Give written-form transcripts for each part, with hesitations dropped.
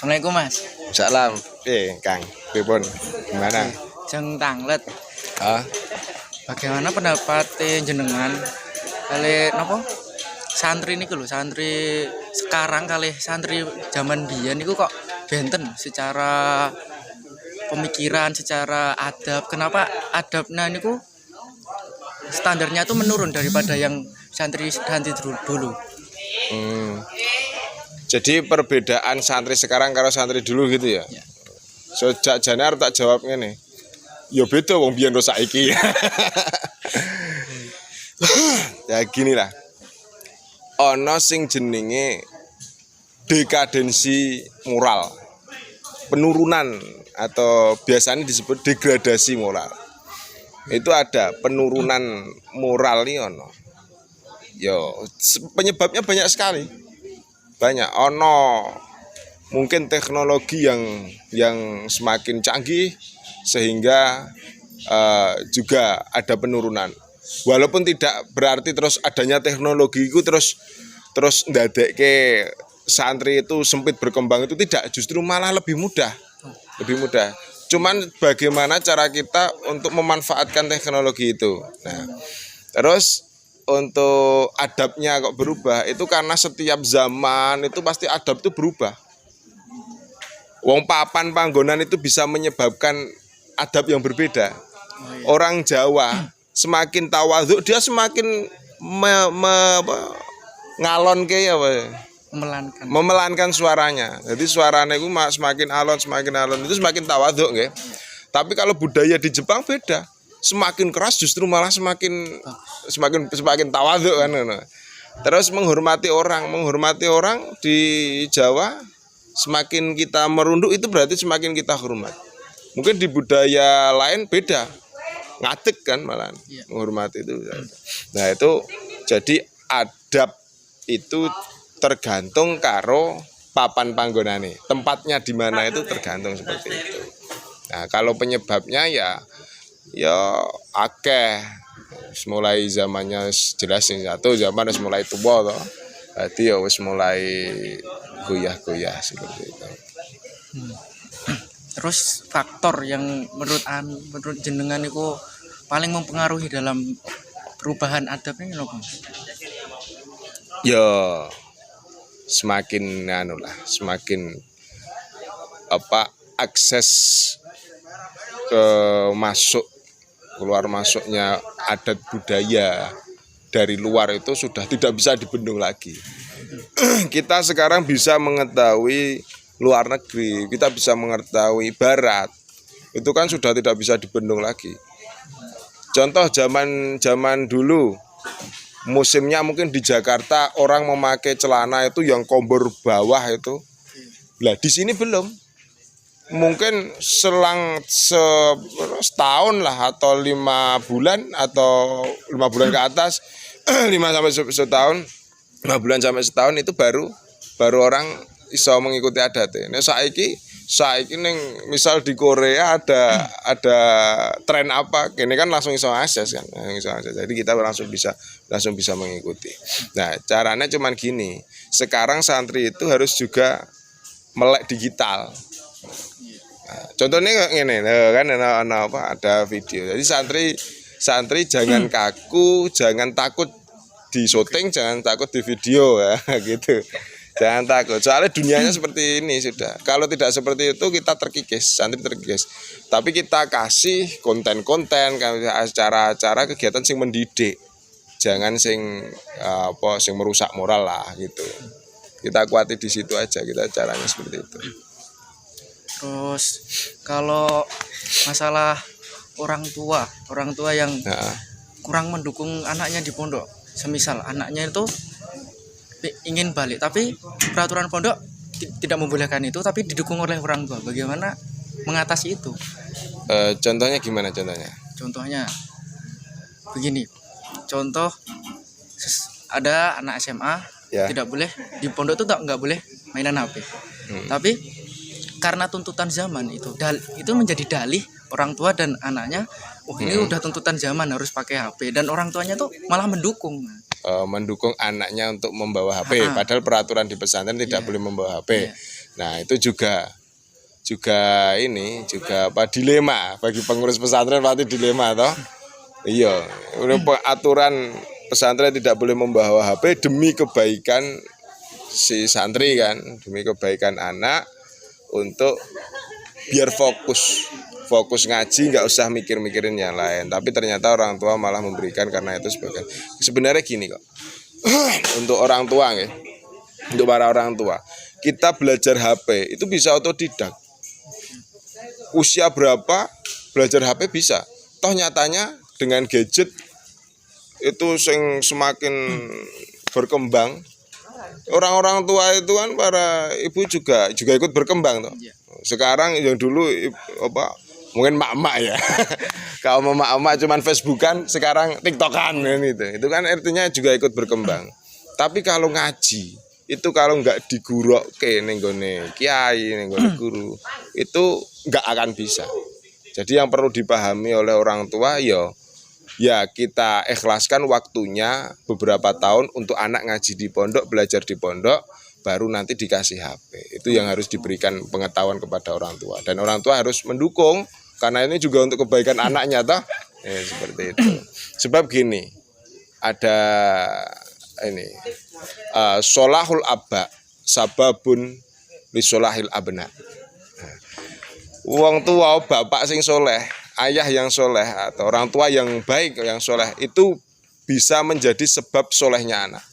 Assalamualaikum Mas. Salam. Kang, pripun? Gimana? Jeng Tanglet. Ah, Bagaimana pendapat jenengan kali nopo? Santri niku lho, santri sekarang kali santri zaman biyen niku kok benten secara pemikiran, secara adab. Kenapa adabnya niku standarnya tuh menurun daripada yang santri dulu? Jadi perbedaan santri sekarang karo santri dulu gitu ya? Ya. Sejak Januari tak jawab ngene. Ya beda wong biyen karo saiki. Ya gini lah. Ana sing jenenge dekadensi moral. Penurunan atau biasanya disebut degradasi moral. Itu ada penurunan moral nih ono. Yo, penyebabnya banyak sekali. Banyak ono mungkin teknologi yang semakin canggih sehingga juga ada penurunan. Walaupun tidak berarti terus adanya teknologi itu terus ndadekke santri itu sempit berkembang, itu tidak, justru malah lebih mudah. Cuman bagaimana cara kita untuk memanfaatkan teknologi itu. Nah, terus untuk adabnya kok berubah, itu karena setiap zaman itu pasti adab itu berubah. Wong papan panggonan itu bisa menyebabkan adab yang berbeda. Orang Jawa semakin tawadhu, dia semakin ngalon kayak apa? Memelankan suaranya. Jadi suaranya itu semakin alon itu semakin tawadhu nggih. Tapi kalau budaya di Jepang beda. Semakin keras justru malah semakin tawadhu kan. Terus menghormati orang di Jawa, semakin kita merunduk itu berarti semakin kita hormat. Mungkin di budaya lain beda, ngadeg kan malah menghormati itu. Nah itu jadi adab itu tergantung karo papan panggonane, tempatnya di mana itu tergantung seperti itu. Nah kalau penyebabnya ya akeh, mulai zamannya jelas yang satu zaman wis mulai tua toh, berarti ya wis mulai goyah seperti itu. Terus faktor yang menurut jenengan itu paling mempengaruhi dalam perubahan adabnya apa? Ya semakin semakin akses ke keluar masuknya adat budaya dari luar itu sudah tidak bisa dibendung lagi. Kita sekarang bisa mengetahui luar negeri, kita bisa mengetahui barat, itu kan sudah tidak bisa dibendung lagi. Contoh zaman dulu, musimnya mungkin di Jakarta orang memakai celana itu yang kompor bawah itu, lah di sini belum. Mungkin selang setahun lah atau 5 bulan atau 5 bulan ke atas, 5 sampai setahun, 5 bulan sampai setahun itu baru orang iso mengikuti adatnya. Nah saiki ning misal di Korea ada tren apa, kini kan langsung iso akses kan, jadi kita langsung bisa mengikuti. Nah caranya cuman gini, sekarang santri itu harus juga melek digital. Nah, contohnya ngene kan ada video. Jadi santri jangan kaku, jangan takut di syuting, jangan takut di video ya gitu. Jangan takut. Soalnya dunianya seperti ini sudah. Kalau tidak seperti itu kita terkikis, santri terkikis. Tapi kita kasih konten-konten, acara-acara kegiatan sing mendidik. Jangan sing merusak moral lah gitu. Kita kuati di situ aja, kita caranya seperti itu. Terus kalau masalah orang tua yang kurang mendukung anaknya di pondok, semisal anaknya itu ingin balik tapi peraturan pondok tidak membolehkan itu, tapi didukung oleh orang tua, bagaimana mengatasi itu? Contohnya gimana contohnya? Contohnya begini, contoh ada anak SMA tidak boleh di pondok itu nggak boleh mainan HP, tapi karena tuntutan zaman itu menjadi dalih orang tua dan anaknya. Ini udah tuntutan zaman harus pakai HP, dan orang tuanya tuh malah mendukung anaknya untuk membawa HP, padahal peraturan di pesantren tidak boleh membawa HP. Nah itu juga apa dilema bagi pengurus pesantren, pasti dilema toh. Iya, ini aturan pesantren tidak boleh membawa HP demi kebaikan si santri kan, demi kebaikan anak, untuk biar fokus ngaji, nggak usah mikirin yang lain. Tapi ternyata orang tua malah memberikan karena itu sebagian. Sebenarnya gini kok, untuk orang tua ya, untuk para orang tua, kita belajar HP itu bisa otodidak. Usia berapa belajar HP bisa. Toh nyatanya dengan gadget itu semakin berkembang, orang-orang tua itu kan, para ibu juga ikut berkembang toh. Sekarang yang dulu mungkin mak-mak ya. Kalau mak-mak cuman Facebookan, sekarang TikTokan kan itu. Itu kan artinya juga ikut berkembang. Tapi kalau ngaji itu kalau nggak digurokke ning gone kiai, ning gone guru, itu nggak akan bisa. Jadi yang perlu dipahami oleh orang tua ya kita ikhlaskan waktunya beberapa tahun untuk anak ngaji di pondok, belajar di pondok, baru nanti dikasih HP. Itu yang harus diberikan pengetahuan kepada orang tua, dan orang tua harus mendukung karena ini juga untuk kebaikan anaknya toh. Seperti itu. Sebab gini, ada ini solahul abba sababun li solahil abna. Wong tua, bapak sing soleh, ayah yang soleh, atau orang tua yang baik, yang soleh, itu bisa menjadi sebab solehnya anak.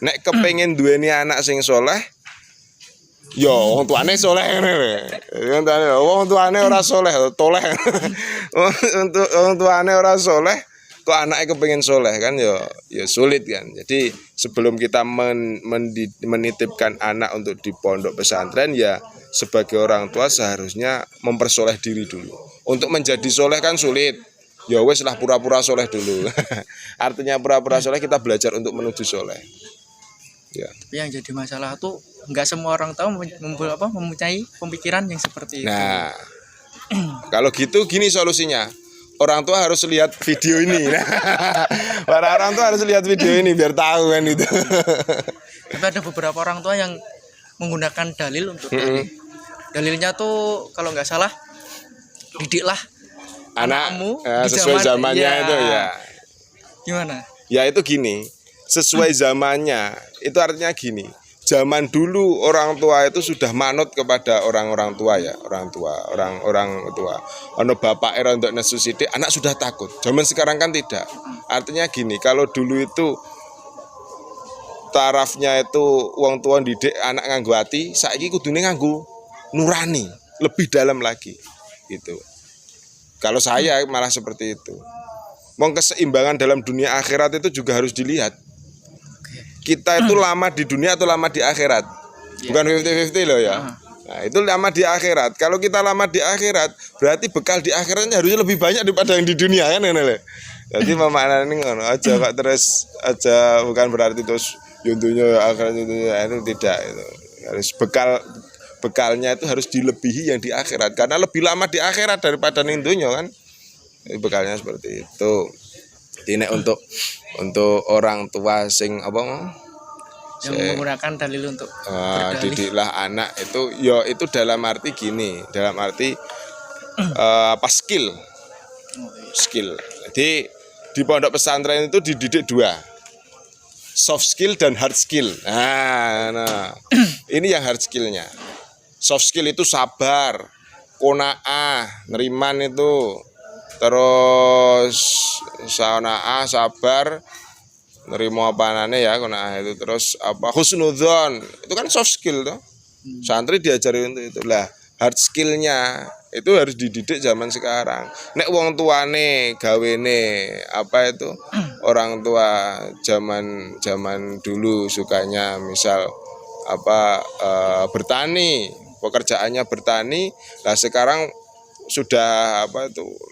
Nek kepengen duweni anak sing soleh, wong tuane soleh ngene. Wong tuane ora soleh, toleh. Untuk wong tuane ora soleh, kok anaknya kepengen soleh kan ya sulit kan. Jadi sebelum kita menitipkan anak untuk di pondok pesantren, ya sebagai orang tua seharusnya mempersoleh diri dulu. Untuk menjadi soleh kan sulit. Ya wes lah pura-pura soleh dulu. Artinya pura-pura soleh, kita belajar untuk menuju soleh. Ya. Tapi yang jadi masalah tuh nggak semua orang tahu mempunyai pemikiran yang seperti itu. Nah, kalau gitu gini solusinya. Orang tua harus lihat video ini. Para orang tua harus lihat video ini biar tahu kan itu. Tapi ada beberapa orang tua yang menggunakan dalil untuk dalil. Dalilnya tuh kalau nggak salah, didiklah anakmu sesuai zamannya ya. Itu ya. Gimana? Ya itu gini, sesuai zamannya. Itu artinya gini. Zaman dulu orang tua itu sudah manut kepada orang tua ya, orang tua. Ono bapak era untuk nesu sithik, anak sudah takut. Zaman sekarang kan tidak. Artinya gini, kalau dulu itu tarafnya itu wong tua didik anak nganggo ati, saiki kudune nganggo nurani, lebih dalam lagi. Gitu. Kalau saya malah seperti itu. Wong keseimbangan dalam dunia akhirat itu juga harus dilihat. Kita itu lama di dunia atau lama di akhirat? Bukan 50-50 loh ya. Nah, itu lama di akhirat. Kalau kita lama di akhirat, berarti bekal di akhiratnya harusnya lebih banyak daripada yang di dunia kan. Jadi memaknai ini ngono aja kok, terus aja bukan berarti terus yuntunya akhirat itu tidak itu. Harus bekalnya itu harus dilebihi yang di akhirat, karena lebih lama di akhirat daripada ning donya kan. Bekalnya seperti itu. Ini untuk orang tua sing yang menggunakan dalil untuk didiklah anak itu itu dalam arti gini, dalam arti skill. Jadi di pondok pesantren itu dididik dua, soft skill dan hard skill. Nah ini yang hard skillnya. Soft skill itu sabar, qanaah, neriman itu, terus sabar, nerima apanane ya, qanaah itu, terus husnudzon, itu kan soft skill tuh. Santri diajari untuk itu. Lah hard skillnya itu harus dididik zaman sekarang. Nek wong tuane gawene orang tua zaman dulu sukanya misal bertani, pekerjaannya bertani. Lah sekarang sudah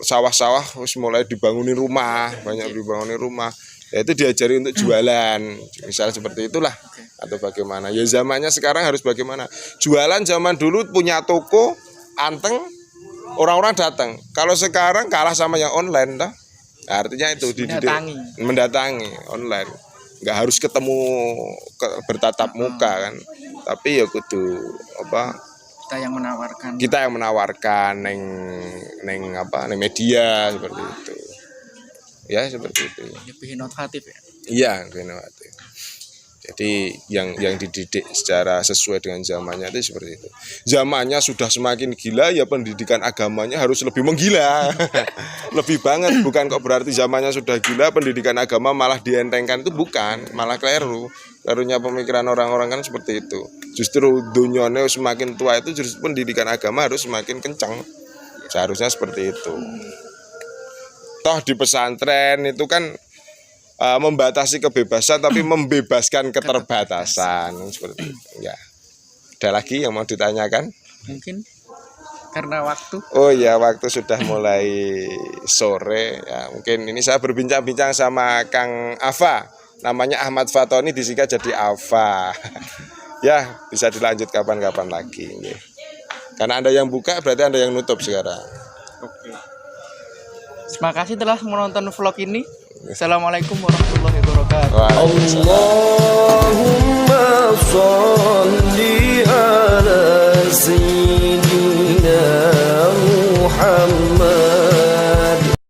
sawah-sawah mulai dibangunin rumah, banyak dibangunin rumah. Ya itu diajari untuk jualan, misal seperti itulah. Atau bagaimana? Ya zamannya sekarang harus bagaimana? Jualan zaman dulu punya toko, anteng, orang-orang datang. Kalau sekarang kalah sama yang online dah. Nah, artinya itu mendatangi online. Nggak harus ketemu bertatap muka kan. tapi ya kudu apa kita yang menawarkan kita yang menawarkan neng media seperti itu ya, seperti itu lebih inovatif ya. iya, inovatif. Jadi yang dididik secara sesuai dengan zamannya itu seperti itu. Zamannya sudah semakin gila, ya pendidikan agamanya harus lebih menggila. Lebih banget, bukan kok berarti zamannya sudah gila, pendidikan agama malah dientengkan, itu bukan, malah keliru. Kelirunya pemikiran orang-orang kan seperti itu. Justru dunyane semakin tua itu justru pendidikan agama harus semakin kencang. Seharusnya seperti itu. Toh di pesantren itu kan membatasi kebebasan tapi membebaskan keterbatasan seperti itu. Ya. Ada lagi yang mau ditanyakan? Mungkin karena waktu. Oh ya, waktu sudah mulai sore ya. Mungkin ini saya berbincang-bincang sama Kang Afa. Namanya Ahmad Fatoni, disingkat jadi Afa. Ya, bisa dilanjut kapan-kapan lagi. Karena Anda yang buka berarti Anda yang nutup sekarang. Oke. Terima kasih telah menonton vlog ini. Assalamualaikum warahmatullahi wabarakatuh. Allahumma sholli ala sayyidina